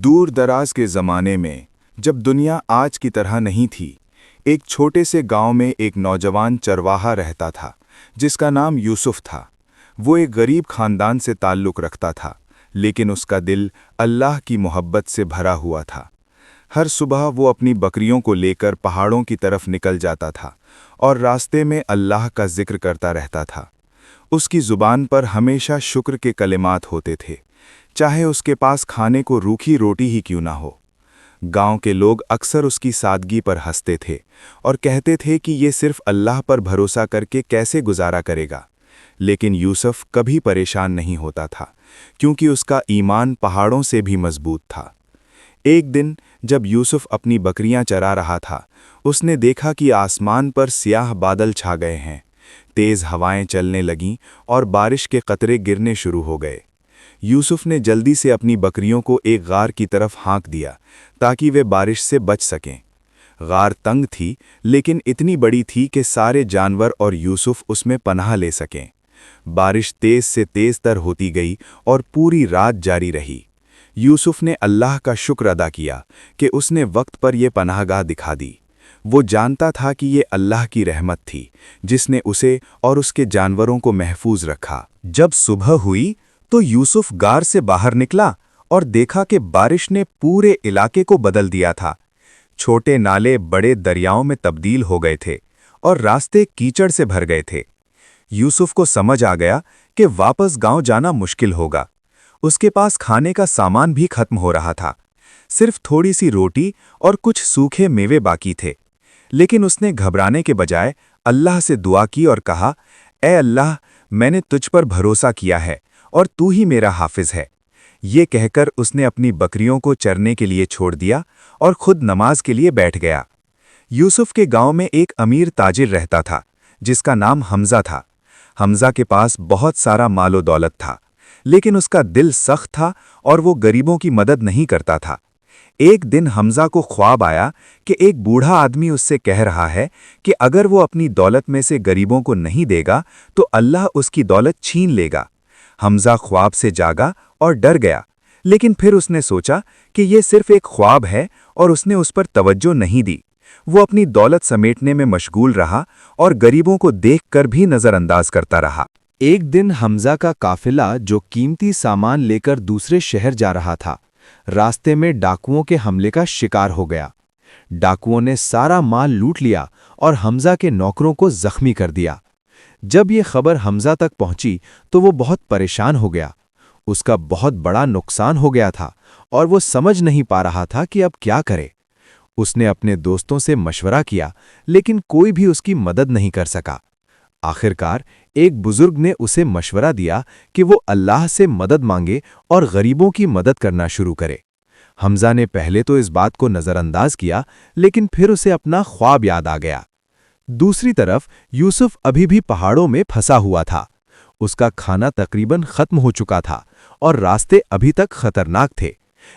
دور دراز کے زمانے میں جب دنیا آج کی طرح نہیں تھی، ایک چھوٹے سے گاؤں میں ایک نوجوان چرواہا رہتا تھا جس کا نام یوسف تھا۔ وہ ایک غریب خاندان سے تعلق رکھتا تھا، لیکن اس کا دل اللہ کی محبت سے بھرا ہوا تھا۔ ہر صبح وہ اپنی بکریوں کو لے کر پہاڑوں کی طرف نکل جاتا تھا اور راستے میں اللہ کا ذکر کرتا رہتا تھا۔ اس کی زبان پر ہمیشہ شکر کے کلمات ہوتے تھے، چاہے اس کے پاس کھانے کو روکھی روٹی ہی کیوں نہ ہو۔ گاؤں کے لوگ اکثر اس کی سادگی پر ہنستے تھے اور کہتے تھے کہ یہ صرف اللہ پر بھروسہ کر کے کیسے گزارا کرے گا، لیکن یوسف کبھی پریشان نہیں ہوتا تھا، کیونکہ اس کا ایمان پہاڑوں سے بھی مضبوط تھا۔ ایک دن جب یوسف اپنی بکریاں چرا رہا تھا، اس نے دیکھا کہ آسمان پر سیاہ بادل چھا گئے ہیں، تیز ہوائیں چلنے لگیں اور بارش کے قطرے گرنے شروع ہو گئے۔ یوسف نے جلدی سے اپنی بکریوں کو ایک غار کی طرف ہانک دیا تاکہ وہ بارش سے بچ سکیں۔ غار تنگ تھی، لیکن اتنی بڑی تھی کہ سارے جانور اور یوسف اس میں پناہ لے سکیں۔ بارش تیز سے تیز تر ہوتی گئی اور پوری رات جاری رہی۔ یوسف نے اللہ کا شکر ادا کیا کہ اس نے وقت پر یہ پناہ گاہ دکھا دی۔ وہ جانتا تھا کہ یہ اللہ کی رحمت تھی جس نے اسے اور اس کے جانوروں کو محفوظ رکھا۔ جب صبح ہوئی تو یوسف غار سے باہر نکلا اور دیکھا کہ بارش نے پورے علاقے کو بدل دیا تھا۔ چھوٹے نالے بڑے دریاؤں میں تبدیل ہو گئے تھے اور راستے کیچڑ سے بھر گئے تھے۔ یوسف کو سمجھ آ گیا کہ واپس گاؤں جانا مشکل ہوگا۔ اس کے پاس کھانے کا سامان بھی ختم ہو رہا تھا، صرف تھوڑی سی روٹی اور کچھ سوکھے میوے باقی تھے۔ لیکن اس نے گھبرانے کے بجائے اللہ سے دعا کی اور کہا، اے اللہ، میں نے تجھ پر بھروسہ کیا ہے اور تو ہی میرا حافظ ہے۔ یہ کہہ کر اس نے اپنی بکریوں کو چرنے کے لیے چھوڑ دیا اور خود نماز کے لیے بیٹھ گیا۔ یوسف کے گاؤں میں ایک امیر تاجر رہتا تھا جس کا نام حمزہ تھا۔ حمزہ کے پاس بہت سارا مال و دولت تھا، لیکن اس کا دل سخت تھا اور وہ غریبوں کی مدد نہیں کرتا تھا۔ ایک دن حمزہ کو خواب آیا کہ ایک بوڑھا آدمی اس سے کہہ رہا ہے کہ اگر وہ اپنی دولت میں سے غریبوں کو نہیں دے گا تو اللہ اس کی دولت چھین لے گا۔ حمزہ خواب سے جاگا اور ڈر گیا، لیکن پھر اس نے سوچا کہ یہ صرف ایک خواب ہے اور اس نے اس پر توجہ نہیں دی۔ وہ اپنی دولت سمیٹنے میں مشغول رہا اور غریبوں کو دیکھ کر بھی نظر انداز کرتا رہا۔ ایک دن حمزہ کا قافلہ جو قیمتی سامان لے کر دوسرے شہر جا رہا تھا، راستے میں ڈاکوؤں کے حملے کا شکار ہو گیا۔ ڈاکوؤں نے سارا مال لوٹ لیا اور حمزہ کے نوکروں کو زخمی کر دیا۔ جب یہ خبر حمزہ تک پہنچی تو وہ بہت پریشان ہو گیا۔ اس کا بہت بڑا نقصان ہو گیا تھا اور وہ سمجھ نہیں پا رہا تھا کہ اب کیا کرے۔ اس نے اپنے دوستوں سے مشورہ کیا، لیکن کوئی بھی اس کی مدد نہیں کر سکا۔ آخرکار ایک بزرگ نے اسے مشورہ دیا کہ وہ اللہ سے مدد مانگے اور غریبوں کی مدد کرنا شروع کرے۔ حمزہ نے پہلے تو اس بات کو نظر انداز کیا، لیکن پھر اسے اپنا خواب یاد آ گیا۔ دوسری طرف یوسف ابھی بھی پہاڑوں میں پھنسا ہوا تھا۔ اس کا کھانا تقریباً ختم ہو چکا تھا اور راستے ابھی تک خطرناک تھے،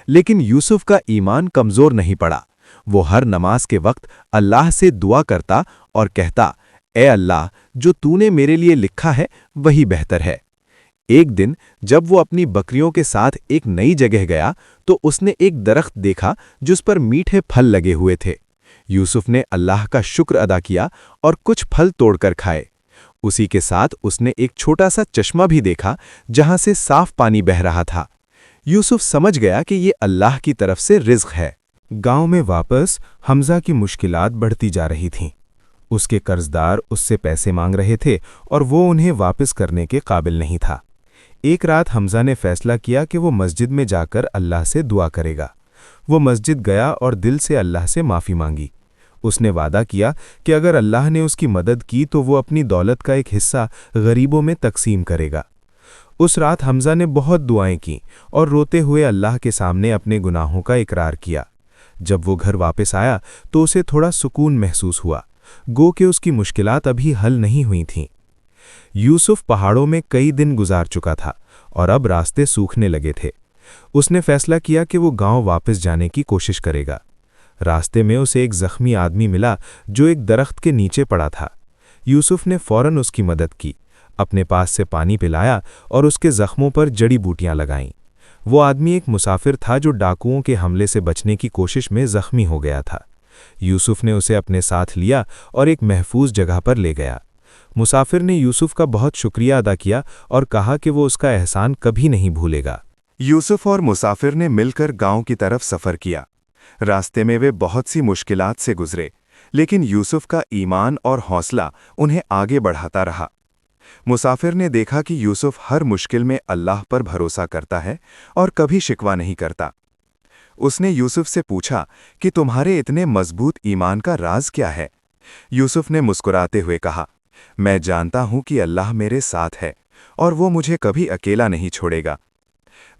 لیکن یوسف کا ایمان کمزور نہیں پڑا۔ وہ ہر نماز کے وقت اللہ سے دعا کرتا اور کہتا، اے اللہ، جو تو نے میرے لیے لکھا ہے وہی بہتر ہے۔ ایک دن جب وہ اپنی بکریوں کے ساتھ ایک نئی جگہ گیا تو اس نے ایک درخت دیکھا جس پر میٹھے پھل لگے ہوئے تھے۔ یوسف نے اللہ کا شکر ادا کیا اور کچھ پھل توڑ کر کھائے۔ اسی کے ساتھ اس نے ایک چھوٹا سا چشمہ بھی دیکھا جہاں سے صاف پانی بہہ رہا تھا۔ یوسف سمجھ گیا کہ یہ اللہ کی طرف سے رزق ہے۔ گاؤں میں واپس حمزہ کی مشکلات بڑھتی جا رہی تھیں۔ اس کے قرضدار اس سے پیسے مانگ رہے تھے اور وہ انہیں واپس کرنے کے قابل نہیں تھا۔ ایک رات حمزہ نے فیصلہ کیا کہ وہ مسجد میں جا کر اللہ سے دعا کرے گا۔ وہ مسجد گیا اور دل سے اللہ سے معافی مانگی۔ اس نے وعدہ کیا کہ اگر اللہ نے اس کی مدد کی تو وہ اپنی دولت کا ایک حصہ غریبوں میں تقسیم کرے گا۔ اس رات حمزہ نے بہت دعائیں کیں اور روتے ہوئے اللہ کے سامنے اپنے گناہوں کا اقرار کیا۔ جب وہ گھر واپس آیا تو اسے تھوڑا سکون محسوس ہوا، گو کہ اس کی مشکلات ابھی حل نہیں ہوئی تھیں۔ یوسف پہاڑوں میں کئی دن گزار چکا تھا اور اب راستے سوکھنے لگے تھے۔ اس نے فیصلہ کیا کہ وہ گاؤں واپس جانے کی کوشش کرے گا۔ راستے میں اسے ایک زخمی آدمی ملا جو ایک درخت کے نیچے پڑا تھا۔ یوسف نے فوراً اس کی مدد کی، اپنے پاس سے پانی پلایا اور اس کے زخموں پر جڑی بوٹیاں لگائیں۔ وہ آدمی ایک مسافر تھا جو ڈاکوؤں کے حملے سے بچنے کی کوشش میں زخمی ہو گیا تھا۔ یوسف نے اسے اپنے ساتھ لیا اور ایک محفوظ جگہ پر لے گیا۔ مسافر نے یوسف کا بہت شکریہ ادا کیا اور کہا کہ وہ اس کا احسان کبھی نہیں بھولے گا۔ یوسف اور مسافر نے مل کر گاؤں کی طرف سفر کیا۔ راستے میں وہ بہت سی مشکلات سے گزرے، لیکن یوسف کا ایمان اور حوصلہ انہیں آگے بڑھاتا رہا۔ مسافر نے دیکھا کہ یوسف ہر مشکل میں اللہ پر بھروسہ کرتا ہے اور کبھی شکوہ نہیں کرتا۔ اس نے یوسف سے پوچھا کہ تمہارے اتنے مضبوط ایمان کا راز کیا ہے؟ یوسف نے مسکراتے ہوئے کہا، میں جانتا ہوں کہ اللہ میرے ساتھ ہے اور وہ مجھے کبھی اکیلا نہیں چھوڑے گا۔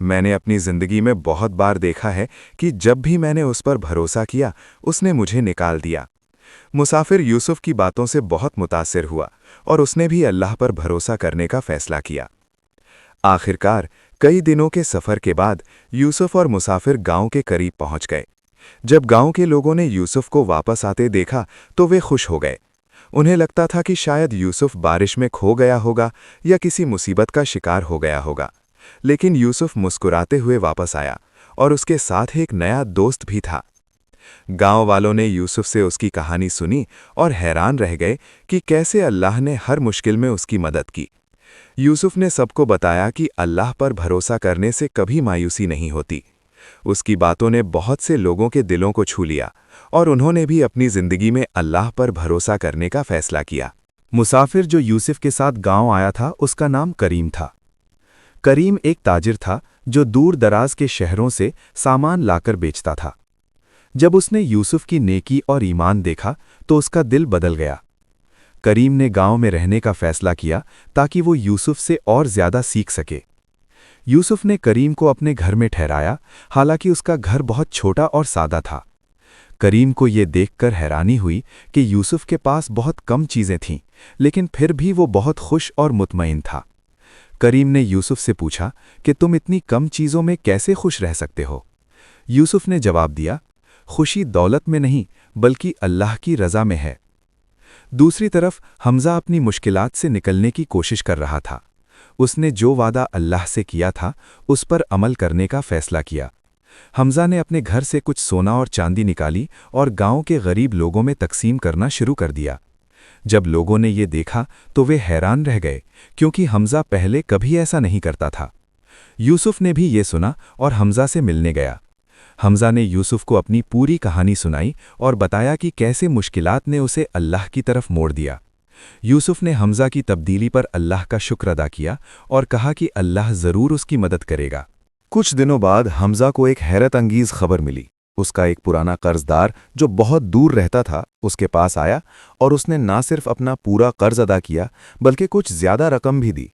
میں نے اپنی زندگی میں بہت بار دیکھا ہے کہ جب بھی میں نے اس پر بھروسہ کیا، اس نے مجھے نکال دیا۔ مسافر یوسف کی باتوں سے بہت متاثر ہوا اور اس نے بھی اللہ پر بھروسہ کرنے کا فیصلہ کیا۔ آخرکار کئی دنوں کے سفر کے بعد یوسف اور مسافر گاؤں کے قریب پہنچ گئے۔ جب گاؤں کے لوگوں نے یوسف کو واپس آتے دیکھا تو وہ خوش ہو گئے۔ انہیں لگتا تھا کہ شاید یوسف بارش میں کھو گیا ہوگا یا کسی مصیبت کا شکار ہو گیا ہوگا، لیکن یوسف مسکراتے ہوئے واپس آیا اور اس کے ساتھ ایک نیا دوست بھی تھا۔ گاؤں والوں نے یوسف سے اس کی کہانی سنی اور حیران رہ گئے کہ کیسے اللہ نے ہر مشکل میں اس کی مدد کی۔ یوسف نے سب کو بتایا کہ اللہ پر بھروسہ کرنے سے کبھی مایوسی نہیں ہوتی۔ اس کی باتوں نے بہت سے لوگوں کے دلوں کو چھو لیا اور انہوں نے بھی اپنی زندگی میں اللہ پر بھروسہ کرنے کا فیصلہ کیا۔ مسافر جو یوسف کے ساتھ گاؤں آیا تھا، اس کا نام کریم تھا۔ کریم ایک تاجر تھا جو دور دراز کے شہروں سے سامان لا کر بیچتا تھا۔ جب اس نے یوسف کی نیکی اور ایمان دیکھا تو اس کا دل بدل گیا۔ کریم نے گاؤں میں رہنے کا فیصلہ کیا تاکہ وہ یوسف سے اور زیادہ سیکھ سکے۔ یوسف نے کریم کو اپنے گھر میں ٹھہرایا، حالانکہ اس کا گھر بہت چھوٹا اور سادہ تھا۔ کریم کو یہ دیکھ کر حیرانی ہوئی کہ یوسف کے پاس بہت کم چیزیں تھیں، لیکن پھر بھی وہ بہت خوش اور مطمئن تھا۔ کریم نے یوسف سے پوچھا کہ تم اتنی کم چیزوں میں کیسے خوش رہ سکتے ہو؟ یوسف نے جواب دیا، خوشی دولت میں نہیں بلکہ اللہ کی رضا میں ہے۔ دوسری طرف حمزہ اپنی مشکلات سے نکلنے کی کوشش کر رہا تھا۔ اس نے جو وعدہ اللہ سے کیا تھا اس پر عمل کرنے کا فیصلہ کیا۔ حمزہ نے اپنے گھر سے کچھ سونا اور چاندی نکالی اور گاؤں کے غریب لوگوں میں تقسیم کرنا شروع کر دیا۔ جب لوگوں نے یہ دیکھا تو وہ حیران رہ گئے، کیونکہ حمزہ پہلے کبھی ایسا نہیں کرتا تھا۔ یوسف نے بھی یہ سنا اور حمزہ سے ملنے گیا۔ حمزہ نے یوسف کو اپنی پوری کہانی سنائی اور بتایا کہ کیسے مشکلات نے اسے اللہ کی طرف موڑ دیا۔ یوسف نے حمزہ کی تبدیلی پر اللہ کا شکر ادا کیا اور کہا کہ اللہ ضرور اس کی مدد کرے گا۔ کچھ دنوں بعد حمزہ کو ایک حیرت انگیز خبر ملی۔ اس کا ایک پرانا قرض دار جو بہت دور رہتا تھا اس کے پاس آیا اور اس نے نہ صرف اپنا پورا قرض ادا کیا بلکہ کچھ زیادہ رقم بھی دی۔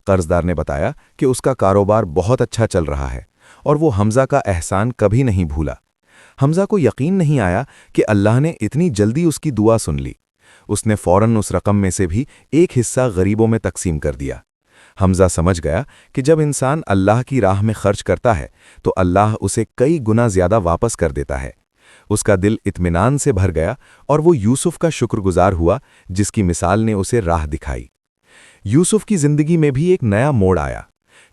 قرض دار نے بتایا کہ اس کا کاروبار بہت اچھا چل رہا ہے اور وہ حمزہ کا احسان کبھی نہیں بھولا۔ حمزہ کو یقین نہیں آیا کہ اللہ نے اتنی جلدی اس کی دعا سن لی۔ اس نے فوراً اس رقم میں سے بھی ایک حصہ غریبوں میں تقسیم کر دیا۔ حمزہ سمجھ گیا کہ جب انسان اللہ کی راہ میں خرچ کرتا ہے تو اللہ اسے کئی گنا زیادہ واپس کر دیتا ہے۔ اس کا دل اطمینان سے بھر گیا اور وہ یوسف کا شکر گزار ہوا جس کی مثال نے اسے راہ دکھائی۔ یوسف کی زندگی میں بھی ایک نیا موڑ آیا۔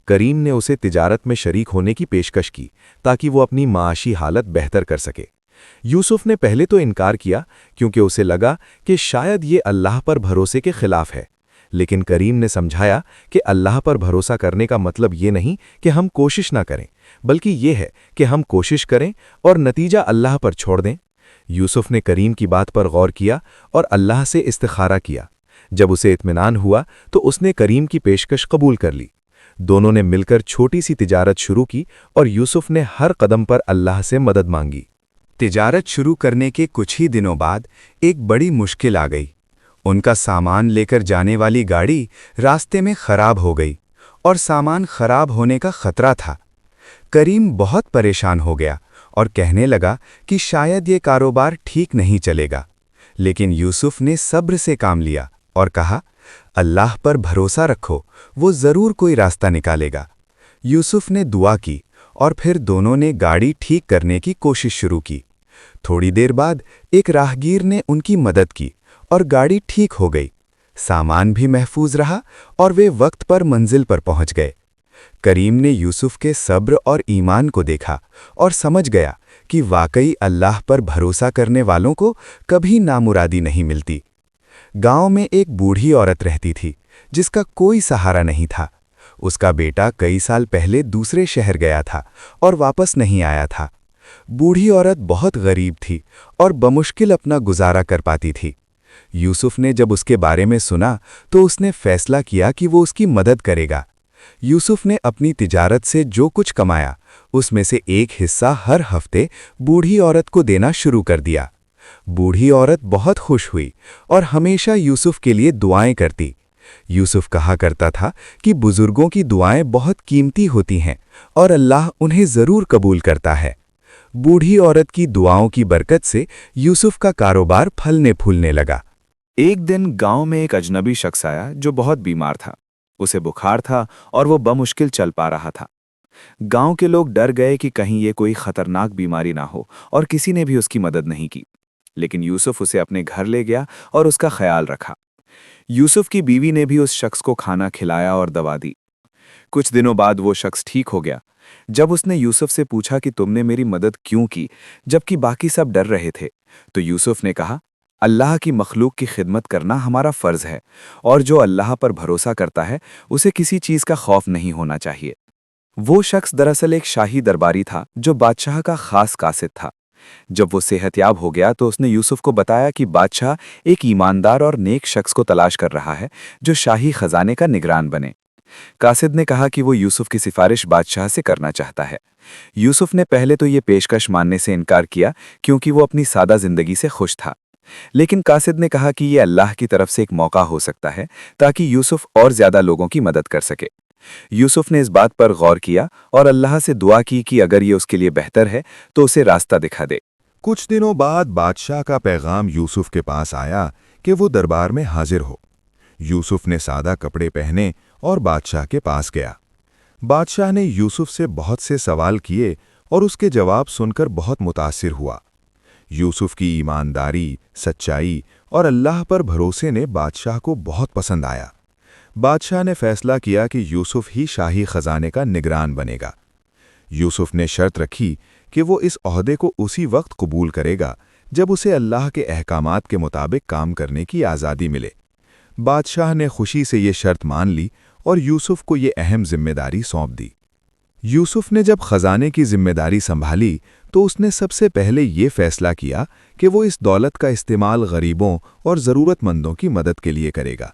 کریم نے اسے تجارت میں شریک ہونے کی پیشکش کی تاکہ وہ اپنی معاشی حالت بہتر کر سکے۔ یوسف نے پہلے تو انکار کیا کیونکہ اسے لگا کہ شاید یہ اللہ پر بھروسے کے خلاف ہے، لیکن کریم نے سمجھایا کہ اللہ پر بھروسہ کرنے کا مطلب یہ نہیں کہ ہم کوشش نہ کریں، بلکہ یہ ہے کہ ہم کوشش کریں اور نتیجہ اللہ پر چھوڑ دیں۔ یوسف نے کریم کی بات پر غور کیا اور اللہ سے استخارہ کیا۔ جب اسے اطمینان ہوا تو اس نے کریم کی پیشکش قبول کر لی۔ دونوں نے مل کر چھوٹی سی تجارت شروع کی اور یوسف نے ہر قدم پر اللہ سے مدد مانگی۔ تجارت شروع کرنے کے کچھ ہی دنوں بعد ایک بڑی مشکل آ گئی۔ ان کا سامان لے کر جانے والی گاڑی راستے میں خراب ہو گئی اور سامان خراب ہونے کا خطرہ تھا۔ کریم بہت پریشان ہو گیا اور کہنے لگا کہ شاید یہ کاروبار ٹھیک نہیں چلے گا، لیکن یوسف نے صبر سے کام لیا اور کہا، اللہ پر بھروسہ رکھو، وہ ضرور کوئی راستہ نکالے گا۔ یوسف نے دعا کی اور پھر دونوں نے گاڑی ٹھیک کرنے کی کوشش شروع کی۔ تھوڑی دیر بعد ایک راہگیر نے ان کی مدد کی اور گاڑی ٹھیک ہو گئی۔ سامان بھی محفوظ رہا اور وہ وقت پر منزل پر پہنچ گئے۔ کریم نے یوسف کے صبر اور ایمان کو دیکھا اور سمجھ گیا کہ واقعی اللہ پر بھروسہ کرنے والوں کو کبھی نامرادی نہیں ملتی۔ گاؤں میں ایک بوڑھی عورت رہتی تھی جس کا کوئی سہارا نہیں تھا۔ اس کا بیٹا کئی سال پہلے دوسرے شہر گیا تھا اور واپس نہیں آیا تھا۔ بوڑھی عورت بہت غریب تھی اور بمشکل اپنا گزارا کر پاتی تھی۔ یوسف نے جب اس کے بارے میں سنا تو اس نے فیصلہ کیا کہ وہ اس کی مدد کرے گا۔ یوسف نے اپنی تجارت سے جو کچھ کمایا اس میں سے ایک حصہ ہر ہفتے بوڑھی عورت کو دینا شروع کر دیا۔ بوڑھی عورت بہت خوش ہوئی اور ہمیشہ یوسف کے لیے دعائیں کرتی۔ یوسف کہا کرتا تھا کہ بزرگوں کی دعائیں بہت قیمتی ہوتی ہیں اور اللہ انہیں ضرور قبول کرتا ہے۔ بوڑھی عورت کی دعاؤں کی برکت سے یوسف کا کاروبار پھلنے پھولنے لگا۔ ایک دن گاؤں میں ایک اجنبی شخص آیا جو بہت بیمار تھا۔ اسے بخار تھا اور وہ بمشکل چل پا رہا تھا۔ گاؤں کے لوگ ڈر گئے کہ کہیں یہ کوئی خطرناک بیماری نہ ہو اور کسی نے بھی اس کی مدد نہیں کی، لیکن یوسف اسے اپنے گھر لے گیا اور اس کا خیال رکھا۔ یوسف کی بیوی نے بھی اس شخص کو کھانا کھلایا اور دوا دی۔ کچھ دنوں بعد وہ شخص ٹھیک ہو گیا۔ جب اس نے یوسف سے پوچھا کہ تم نے میری مدد کیوں کی جبکہ باقی سب ڈر رہے تھے، تو یوسف نے کہا، اللہ کی مخلوق کی خدمت کرنا ہمارا فرض ہے، اور جو اللہ پر بھروسہ کرتا ہے اسے کسی چیز کا خوف نہیں ہونا چاہیے۔ وہ شخص دراصل ایک شاہی درباری تھا جو بادشاہ کا خاص قاصد تھا۔ جب وہ صحت یاب ہو گیا تو اس نے یوسف کو بتایا کہ بادشاہ ایک ایماندار اور نیک شخص کو تلاش کر رہا ہے جو شاہی خزانے کا نگران بنے۔ قاصد نے کہا کہ وہ یوسف کی سفارش بادشاہ سے کرنا چاہتا ہے۔ یوسف نے پہلے تو یہ پیشکش ماننے سے انکار کیا کیونکہ وہ اپنی سادہ زندگی سے خوش تھا، لیکن قاصد نے کہا کہ یہ اللہ کی طرف سے ایک موقع ہو سکتا ہے تاکہ یوسف اور زیادہ لوگوں کی مدد کر سکے۔ یوسف نے اس بات پر غور کیا اور اللہ سے دعا کی کہ اگر یہ اس کے لیے بہتر ہے تو اسے راستہ دکھا دے۔ کچھ دنوں بعد بادشاہ کا پیغام یوسف کے پاس آیا کہ وہ دربار میں حاضر ہو۔ یوسف نے سادہ کپڑے پہنے اور بادشاہ کے پاس گیا۔ بادشاہ نے یوسف سے بہت سے سوال کیے اور اس کے جواب سن کر بہت متاثر ہوا۔ یوسف کی ایمانداری، سچائی اور اللہ پر بھروسے نے بادشاہ کو بہت پسند آیا۔ بادشاہ نے فیصلہ کیا کہ یوسف ہی شاہی خزانے کا نگران بنے گا۔ یوسف نے شرط رکھی کہ وہ اس عہدے کو اسی وقت قبول کرے گا جب اسے اللہ کے احکامات کے مطابق کام کرنے کی آزادی ملے۔ بادشاہ نے خوشی سے یہ شرط مان لی اور یوسف کو یہ اہم ذمہ داری سونپ دی۔ یوسف نے جب خزانے کی ذمہ داری سنبھالی تو اس نے سب سے پہلے یہ فیصلہ کیا کہ وہ اس دولت کا استعمال غریبوں اور ضرورت مندوں کی مدد کے لیے کرے گا۔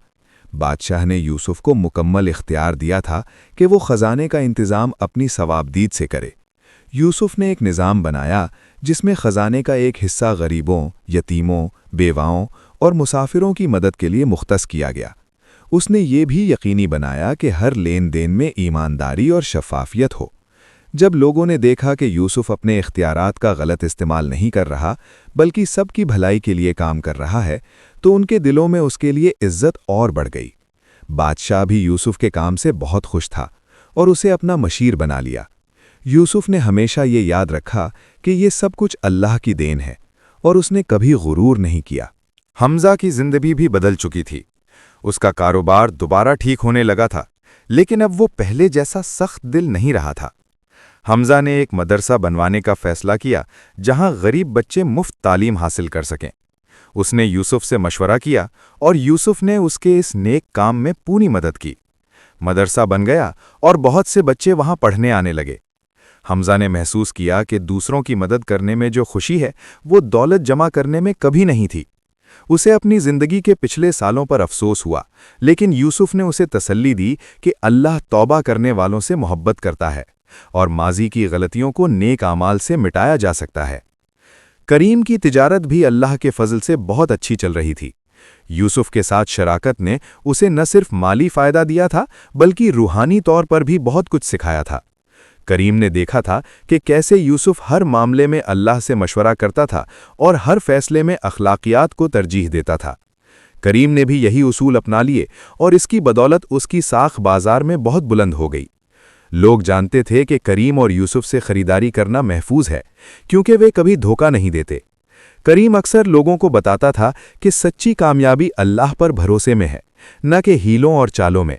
بادشاہ نے یوسف کو مکمل اختیار دیا تھا کہ وہ خزانے کا انتظام اپنی ثوابدید سے کرے۔ یوسف نے ایک نظام بنایا جس میں خزانے کا ایک حصہ غریبوں، یتیموں، بیواؤں اور مسافروں کی مدد کے لیے مختص کیا گیا۔ اس نے یہ بھی یقینی بنایا کہ ہر لین دین میں ایمانداری اور شفافیت ہو۔ جب لوگوں نے دیکھا کہ یوسف اپنے اختیارات کا غلط استعمال نہیں کر رہا بلکہ سب کی بھلائی کے لیے کام کر رہا ہے تو ان کے دلوں میں اس کے لیے عزت اور بڑھ گئی۔ بادشاہ بھی یوسف کے کام سے بہت خوش تھا اور اسے اپنا مشیر بنا لیا۔ یوسف نے ہمیشہ یہ یاد رکھا کہ یہ سب کچھ اللہ کی دین ہے اور اس نے کبھی غرور نہیں کیا۔ حمزہ کی زندگی بھی بدل چکی تھی۔ اس کا کاروبار دوبارہ ٹھیک ہونے لگا تھا، لیکن اب وہ پہلے جیسا سخت دل نہیں رہا تھا۔ حمزہ نے ایک مدرسہ بنوانے کا فیصلہ کیا جہاں غریب بچے مفت تعلیم حاصل کر سکیں۔ اس نے یوسف سے مشورہ کیا اور یوسف نے اس کے اس نیک کام میں پوری مدد کی۔ مدرسہ بن گیا اور بہت سے بچے وہاں پڑھنے آنے لگے۔ حمزہ نے محسوس کیا کہ دوسروں کی مدد کرنے میں جو خوشی ہے وہ دولت جمع کرنے میں کبھی نہیں تھی۔ اسے اپنی زندگی کے پچھلے سالوں پر افسوس ہوا، لیکن یوسف نے اسے تسلی دی کہ اللہ توبہ کرنے والوں سے محبت کرتا ہے اور ماضی کی غلطیوں کو نیک اعمال سے مٹایا جا سکتا ہے۔ کریم کی تجارت بھی اللہ کے فضل سے بہت اچھی چل رہی تھی۔ یوسف کے ساتھ شراکت نے اسے نہ صرف مالی فائدہ دیا تھا بلکہ روحانی طور پر بھی بہت کچھ سکھایا تھا۔ کریم نے دیکھا تھا کہ کیسے یوسف ہر معاملے میں اللہ سے مشورہ کرتا تھا اور ہر فیصلے میں اخلاقیات کو ترجیح دیتا تھا۔ کریم نے بھی یہی اصول اپنا لیے اور اس کی بدولت اس کی ساکھ بازار میں بہت بلند ہو گئی۔ لوگ جانتے تھے کہ کریم اور یوسف سے خریداری کرنا محفوظ ہے کیونکہ وہ کبھی دھوکہ نہیں دیتے۔ کریم اکثر لوگوں کو بتاتا تھا کہ سچی کامیابی اللہ پر بھروسے میں ہے، نہ کہ ہیلوں اور چالوں میں۔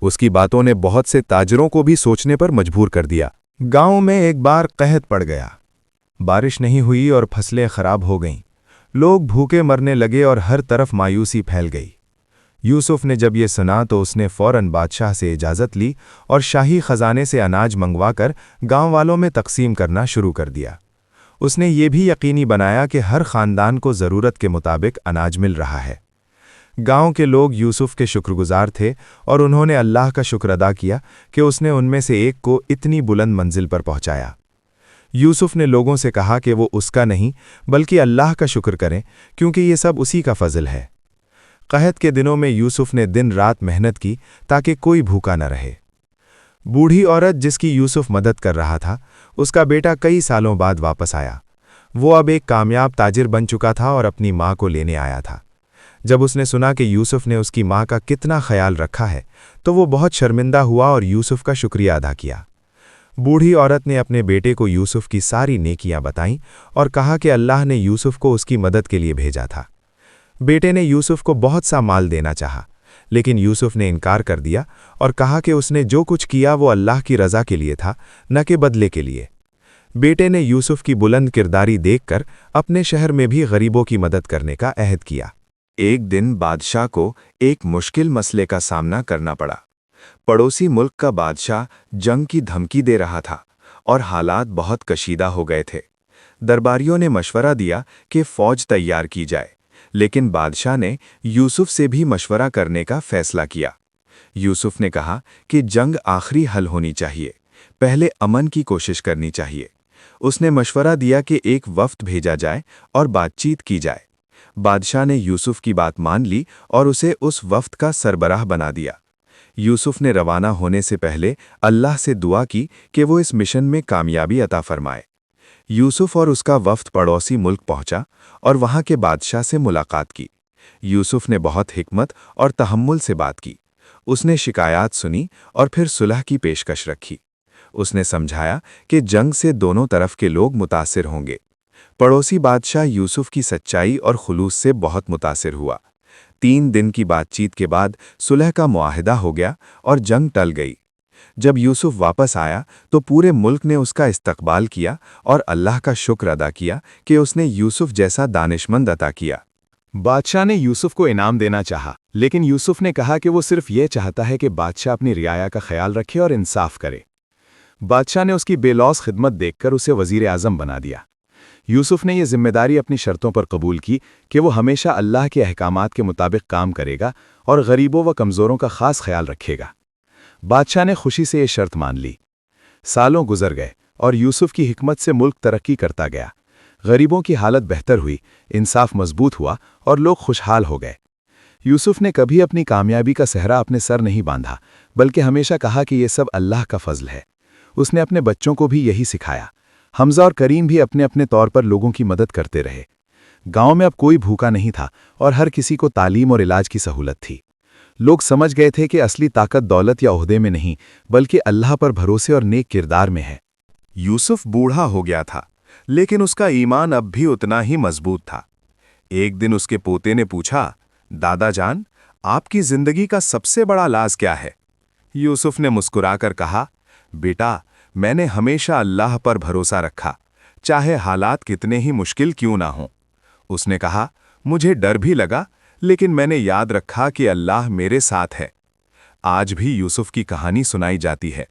اس کی باتوں نے بہت سے تاجروں کو بھی سوچنے پر مجبور کر دیا۔ گاؤں میں ایک بار قحط پڑ گیا۔ بارش نہیں ہوئی اور فصلیں خراب ہو گئیں۔ لوگ بھوکے مرنے لگے اور ہر طرف مایوسی پھیل گئی۔ یوسف نے جب یہ سنا تو اس نے فوراً بادشاہ سے اجازت لی اور شاہی خزانے سے اناج منگوا کر گاؤں والوں میں تقسیم کرنا شروع کر دیا۔ اس نے یہ بھی یقینی بنایا کہ ہر خاندان کو ضرورت کے مطابق اناج مل رہا ہے۔ گاؤں کے لوگ یوسف کے شکر گزار تھے اور انہوں نے اللہ کا شکر ادا کیا کہ اس نے ان میں سے ایک کو اتنی بلند منزل پر پہنچایا۔ یوسف نے لوگوں سے کہا کہ وہ اس کا نہیں بلکہ اللہ کا شکر کریں کیونکہ یہ سب اسی کا فضل ہے۔ قحط کے دنوں میں یوسف نے دن رات محنت کی تاکہ کوئی بھوکا نہ رہے۔ بوڑھی عورت جس کی یوسف مدد کر رہا تھا، اس کا بیٹا کئی سالوں بعد واپس آیا۔ وہ اب ایک کامیاب تاجر بن چکا تھا اور اپنی ماں کو لینے آیا تھا۔ جب اس نے سنا کہ یوسف نے اس کی ماں کا کتنا خیال رکھا ہے تو وہ بہت شرمندہ ہوا اور یوسف کا شکریہ ادا کیا۔ بوڑھی عورت نے اپنے بیٹے کو یوسف کی ساری نیکیاں بتائیں اور کہا کہ اللہ نے یوسف کو اس کی مدد کے لیے بھیجا تھا۔ بیٹے نے یوسف کو بہت سا مال دینا چاہا، لیکن یوسف نے انکار کر دیا اور کہا کہ اس نے جو کچھ کیا وہ اللہ کی رضا کے لیے تھا، نہ کہ بدلے کے لیے۔ بیٹے نے یوسف کی بلند کرداری دیکھ کر اپنے شہر میں بھی غریبوں کی مدد کرنے کا عہد کیا۔ ایک دن بادشاہ کو ایک مشکل مسئلے کا سامنا کرنا پڑا۔ پڑوسی ملک کا بادشاہ جنگ کی دھمکی دے رہا تھا اور حالات بہت کشیدہ ہو گئے تھے۔ درباریوں نے مشورہ دیا کہ فوج تیار کی جائے، لیکن بادشاہ نے یوسف سے بھی مشورہ کرنے کا فیصلہ کیا۔ یوسف نے کہا کہ جنگ آخری حل ہونی چاہیے، پہلے امن کی کوشش کرنی چاہیے۔ اس نے مشورہ دیا کہ ایک وفد بھیجا جائے اور بات چیت کی جائے۔ بادشاہ نے یوسف کی بات مان لی اور اسے اس وفد کا سربراہ بنا دیا۔ یوسف نے روانہ ہونے سے پہلے اللہ سے دعا کی کہ وہ اس مشن میں کامیابی عطا فرمائے۔ یوسف اور اس کا وفد پڑوسی ملک پہنچا اور وہاں کے بادشاہ سے ملاقات کی۔ یوسف نے بہت حکمت اور تحمل سے بات کی۔ اس نے شکایات سنی اور پھر صلح کی پیشکش رکھی۔ اس نے سمجھایا کہ جنگ سے دونوں طرف کے لوگ متاثر ہوں گے۔ پڑوسی بادشاہ یوسف کی سچائی اور خلوص سے بہت متاثر ہوا۔ 3 دن کی بات چیت کے بعد صلح کا معاہدہ ہو گیا اور جنگ ٹل گئی۔ جب یوسف واپس آیا تو پورے ملک نے اس کا استقبال کیا اور اللہ کا شکر ادا کیا کہ اس نے یوسف جیسا دانشمند عطا کیا۔ بادشاہ نے یوسف کو انعام دینا چاہا، لیکن یوسف نے کہا کہ وہ صرف یہ چاہتا ہے کہ بادشاہ اپنی رعایا کا خیال رکھے اور انصاف کرے۔ بادشاہ نے اس کی بے لوث خدمت دیکھ کر اسے وزیر اعظم بنا دیا۔ یوسف نے یہ ذمہ داری اپنی شرطوں پر قبول کی کہ وہ ہمیشہ اللہ کے احکامات کے مطابق کام کرے گا اور غریبوں و کمزوروں کا خاص خیال رکھے گا۔ بادشاہ نے خوشی سے یہ شرط مان لی۔ سالوں گزر گئے اور یوسف کی حکمت سے ملک ترقی کرتا گیا۔ غریبوں کی حالت بہتر ہوئی، انصاف مضبوط ہوا اور لوگ خوشحال ہو گئے۔ یوسف نے کبھی اپنی کامیابی کا صحرا اپنے سر نہیں باندھا، بلکہ ہمیشہ کہا کہ یہ سب اللہ کا فضل ہے۔ اس نے اپنے بچوں کو بھی یہی سکھایا۔ حمزہ اور کریم بھی اپنے اپنے طور پر لوگوں کی مدد کرتے رہے۔ گاؤں میں اب کوئی بھوکا نہیں تھا اور ہر کسی کو تعلیم اور علاج کی سہولت تھی۔ لوگ سمجھ گئے تھے کہ اصلی طاقت دولت یا عہدے میں نہیں، بلکہ اللہ پر بھروسے اور نیک کردار میں ہے۔ یوسف بوڑھا ہو گیا تھا، لیکن اس کا ایمان اب بھی اتنا ہی مضبوط تھا۔ ایک دن اس کے پوتے نے پوچھا، دادا جان، آپ کی زندگی کا سب سے بڑا لاز کیا ہے؟ یوسف نے مسکرا کر کہا، بیٹا، میں نے ہمیشہ اللہ پر بھروسہ رکھا، چاہے حالات کتنے ہی مشکل کیوں نہ ہوں۔ اس نے کہا، مجھے ڈر بھی لگا، لیکن میں نے یاد رکھا کہ اللہ میرے ساتھ ہے۔ آج بھی یوسف کی کہانی سنائی جاتی ہے۔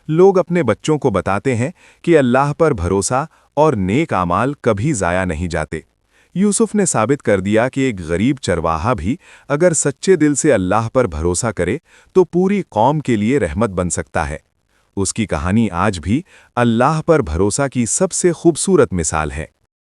لوگ اپنے بچوں کو بتاتے ہیں کہ اللہ پر بھروسہ اور نیک اعمال کبھی ضائع نہیں جاتے۔ یوسف نے ثابت کر دیا کہ ایک غریب چرواہا بھی اگر سچے دل سے اللہ پر بھروسہ کرے تو پوری قوم کے لیے رحمت بن سکتا ہے۔ اس کی کہانی آج بھی اللہ پر بھروسہ کی سب سے خوبصورت مثال ہے۔